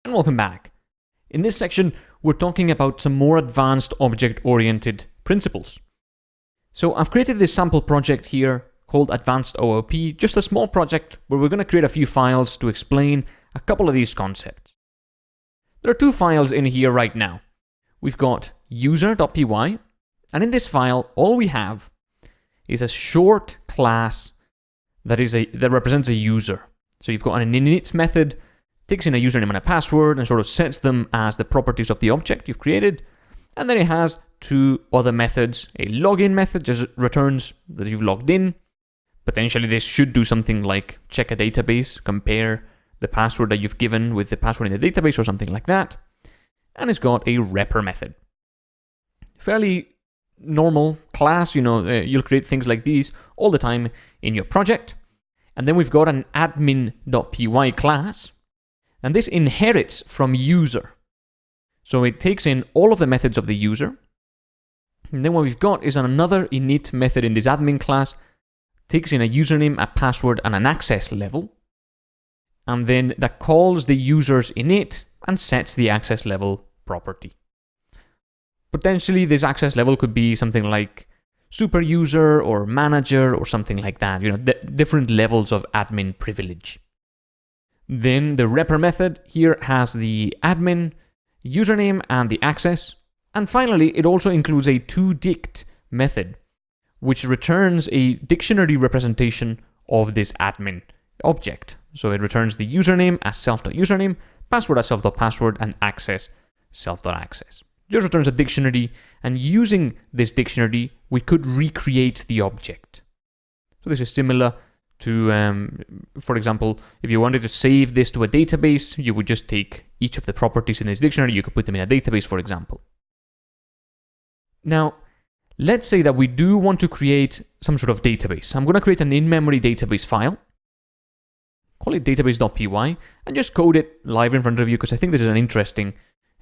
And welcome back. In this section, we're talking about some more advanced object-oriented principles. So I've created this sample project here called Advanced OOP, just a small project where we're going to create a few files to explain a couple of these concepts. There are two files in here right now. We've got user.py, and in this file, all we have is a short class that represents a user. So you've got an init method, takes in a username and a password and sort of sets them as the properties of the object you've created. And then it has two other methods. A login method just returns that you've logged in. Potentially this should do something like check a database, compare the password that you've given with the password in the database or something like that. And it's got a repr method. Fairly normal class, you'll create things like these all the time in your project. And then we've got an admin.py class. And this inherits from user. So it takes in all of the methods of the user. And then what we've got is another init method in this admin class, takes in a username, a password, and an access level. And then that calls the user's init and sets the access level property. Potentially this access level could be something like super user or manager or something like that, different levels of admin privilege. Then the repr method here has the admin, username, and the access. And finally, it also includes a toDict method, which returns a dictionary representation of this admin object. So it returns the username as self.username, password as self.password, and access self.access. Just returns a dictionary, and using this dictionary, we could recreate the object. So this is similar to, for example, if you wanted to save this to a database, you would just take each of the properties in this dictionary, you could put them in a database, for example. Now, let's say that we do want to create some sort of database. I'm going to create an in-memory database file, call it database.py, and just code it live in front of you because I think this is an interesting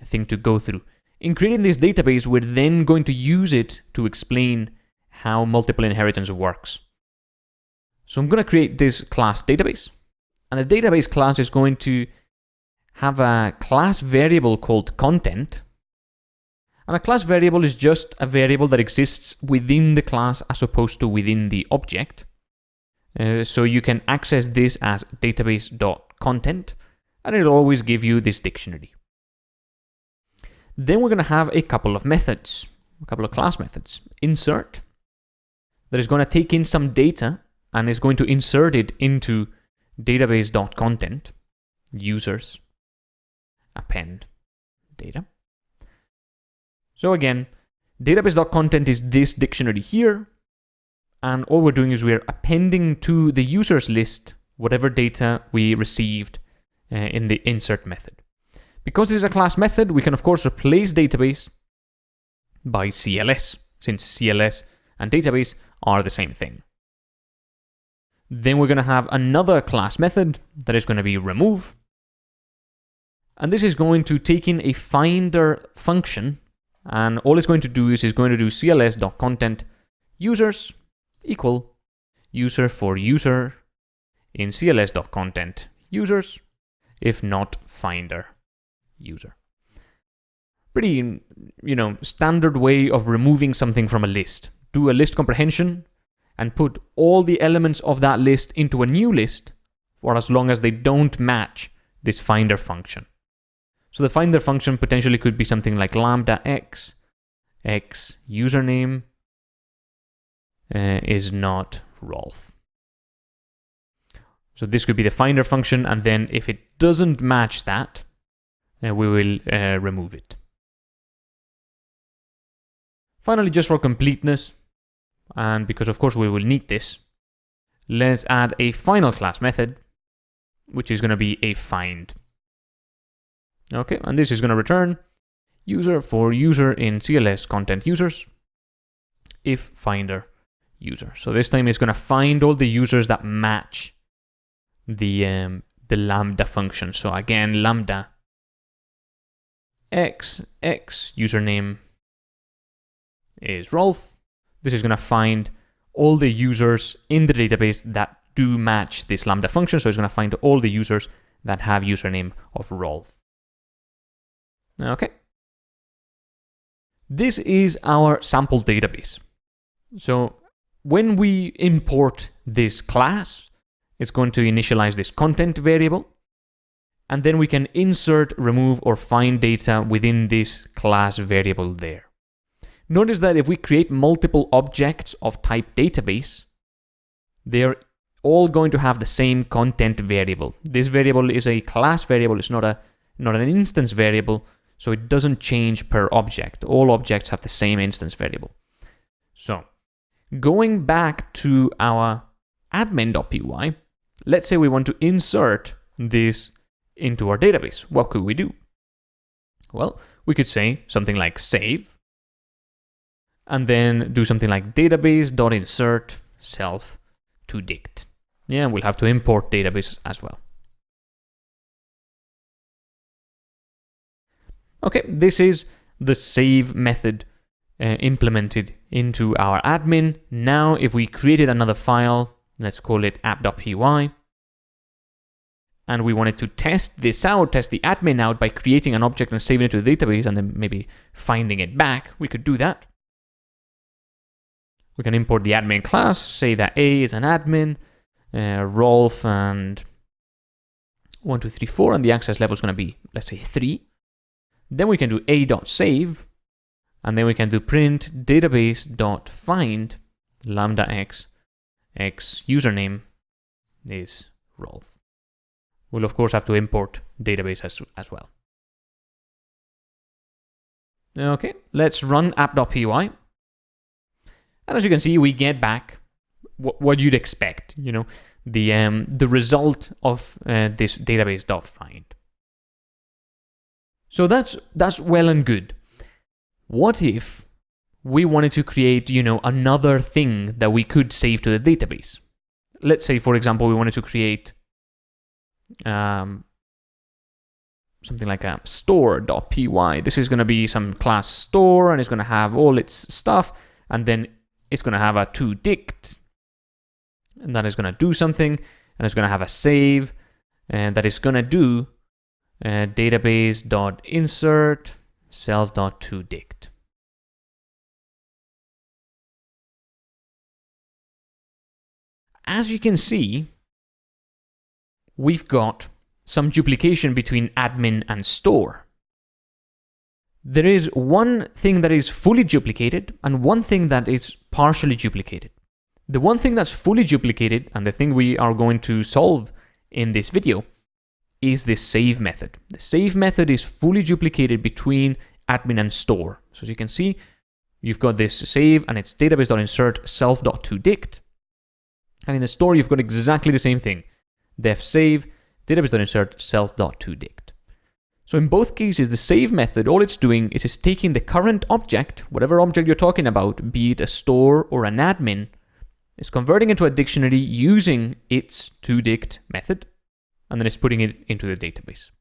thing to go through. In creating this database, we're then going to use it to explain how multiple inheritance works. So I'm going to create this class database, and the database class is going to have a class variable called content, and a class variable is just a variable that exists within the class as opposed to within the object. So you can access this as database.content, and it'll always give you this dictionary. Then we're going to have a couple of methods, a couple of class methods. Insert, that is going to take in some data and is going to insert it into database.content, users, append data. So again, database.content is this dictionary here, and all we're doing is we're appending to the users list whatever data we received in the insert method. Because this is a class method, we can of course replace database by CLS, since CLS and database are the same thing. Then we're going to have another class method that is going to be remove. And this is going to take in a finder function. And all it's going to do is it's going to do cls.content users equal user for user in cls.content users, if not finder user. Pretty, standard way of removing something from a list. Do a list comprehension and put all the elements of that list into a new list for as long as they don't match this finder function. So the finder function potentially could be something like lambda x username is not Rolf. So this could be the finder function, and then if it doesn't match that, we will remove it. Finally, just for completeness, and because of course we will need this, let's add a final class method, which is going to be a find. Okay, and this is going to return user for user in CLS content users, if finder user. So this time it's going to find all the users that match the lambda function. So again, lambda x username is Rolf. This is going to find all the users in the database that do match this lambda function. So it's going to find all the users that have username of Rolf. Okay. This is our sample database. So when we import this class, it's going to initialize this content variable, and then we can insert, remove, or find data within this class variable there. Notice that if we create multiple objects of type database, they're all going to have the same content variable. This variable is a class variable, it's not an instance variable, so it doesn't change per object. All objects have the same instance variable. So, going back to our admin.py, let's say we want to insert this into our database. What could we do? Well, we could say something like save, and then do something like database.insert self to dict. Yeah, we'll have to import database as well. Okay, this is the save method implemented into our admin. Now, if we created another file, let's call it app.py, and we wanted to test this out, test the admin out by creating an object and saving it to the database and then maybe finding it back, we could do that. We can import the admin class, say that A is an admin, Rolf and 1, 2, 3, 4, and the access level is going to be, let's say, 3. Then we can do a.save, and then we can do print database.find lambda x username is Rolf. We'll of course have to import database as well. Okay, let's run app.py. And as you can see, we get back what you'd expect, you know, the result of this database.find. So that's well and good. What if we wanted to create, you know, another thing that we could save to the database? Let's say, for example, we wanted to create something like a store.py. This is going to be some class store, and it's going to have all its stuff, and then it's going to have a toDict, and that is going to do something, and it's going to have a save, and that is going to do database.insert self.toDict. As you can see, we've got some duplication between admin and store. There is one thing that is fully duplicated and one thing that is partially duplicated. The one thing that's fully duplicated, and the thing we are going to solve in this video, is this save method. The save method is fully duplicated between admin and store. So as you can see, you've got this save and it's database.insert self.toDict. And in the store, you've got exactly the same thing. Def save, database.insert self.toDict. So in both cases, the save method, all it's doing is it's taking the current object, whatever object you're talking about, be it a store or an admin, it's converting it to a dictionary using its toDict method, and then it's putting it into the database.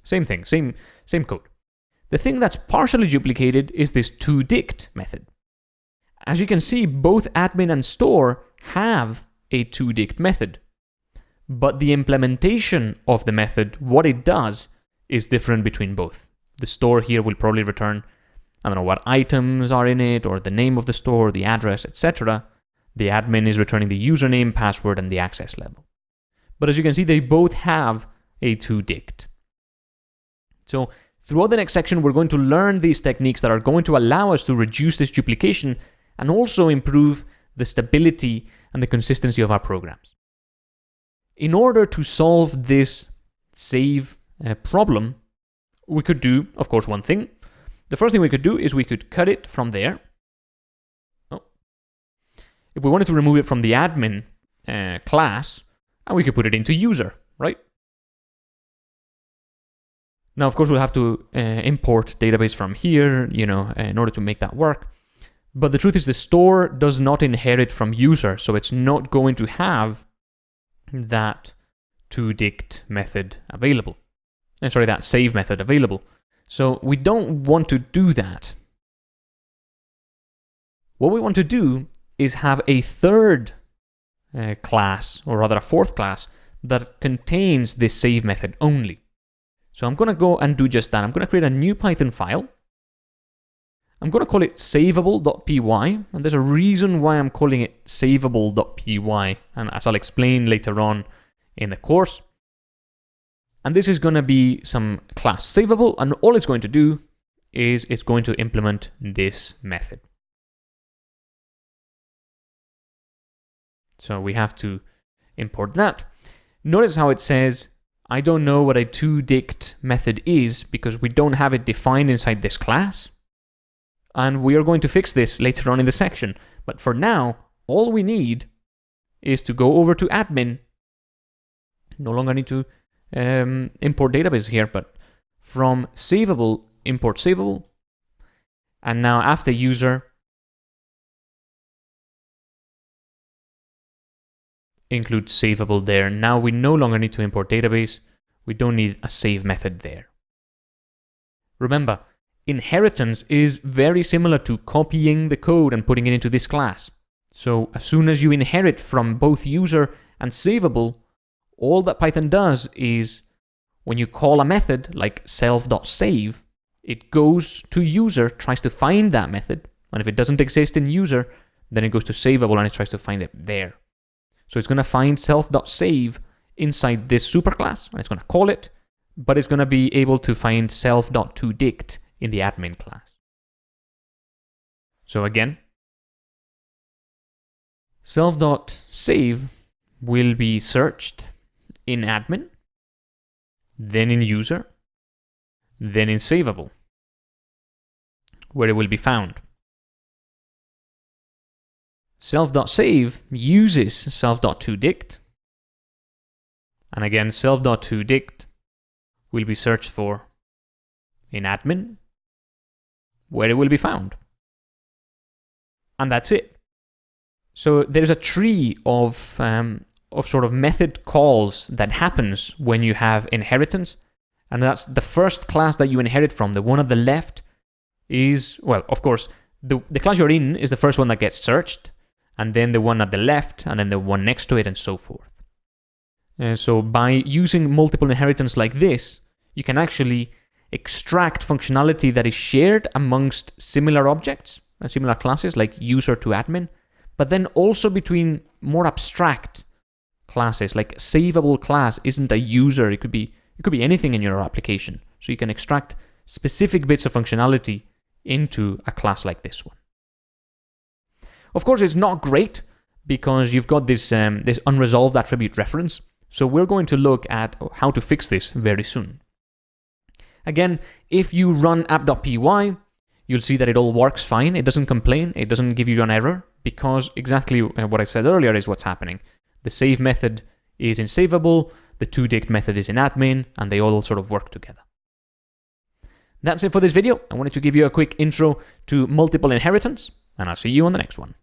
Same thing, same code. The thing that's partially duplicated is this toDict method. As you can see, both admin and store have a toDict method, but the implementation of the method, what it does, is different between both. The store here will probably return, I don't know what items are in it, or the name of the store, the address, etc. The admin is returning the username, password, and the access level. But as you can see, they both have a toDict. So throughout the next section, we're going to learn these techniques that are going to allow us to reduce this duplication and also improve the stability and the consistency of our programs. In order to solve this save problem, we could do, of course, one thing. The first thing we could do is we could cut it from there. If we wanted to remove it from the admin class, and we could put it into user, right? Now, of course, we'll have to import database from here, you know, in order to make that work. But the truth is the store does not inherit from user, so it's not going to have that toDict method available. That save method available. So we don't want to do that. What we want to do is have a third class, or rather a fourth class, that contains this save method only. So I'm going to go and do just that. I'm going to create a new Python file. I'm going to call it savable.py, and there's a reason why I'm calling it savable.py, and as I'll explain later on in the course. And this is going to be some class savable, and all it's going to do is it's going to implement this method. So we have to import that. Notice how it says, I don't know what a toDict method is because we don't have it defined inside this class. And we are going to fix this later on in the section. But for now, all we need is to go over to admin. No longer need to import database here, but from savable, import savable. And now after user, include savable there. Now we no longer need to import database. We don't need a save method there. Remember, inheritance is very similar to copying the code and putting it into this class. So as soon as you inherit from both user and savable, all that Python does is when you call a method like self.save, it goes to user, tries to find that method, and if it doesn't exist in user, then it goes to savable and it tries to find it there. So it's going to find self.save inside this superclass, and it's going to call it, but it's going to be able to find self.toDict in the admin class. So again, self.save will be searched in admin, then in user, then in savable, where it will be found. Self.save uses self.toDict, and again, self.toDict will be searched for in admin, where it will be found. And that's it. So there's a tree of sort of method calls that happens when you have inheritance, and that's the first class that you inherit from. The one at the left is, well, of course, the class you're in is the first one that gets searched, and then the one at the left, and then the one next to it, and so forth. So by using multiple inheritance like this, you can actually extract functionality that is shared amongst similar objects and similar classes like user to admin, but then also between more abstract classes, like savable class isn't a user, it could be anything in your application. So you can extract specific bits of functionality into a class like this one. Of course, it's not great because you've got this unresolved attribute reference. So we're going to look at how to fix this very soon. Again, if you run app.py, you'll see that it all works fine. It doesn't complain. It doesn't give you an error because exactly what I said earlier is what's happening. The save method is in savable, the toDict method is in admin, and they all sort of work together. That's it for this video. I wanted to give you a quick intro to multiple inheritance, and I'll see you on the next one.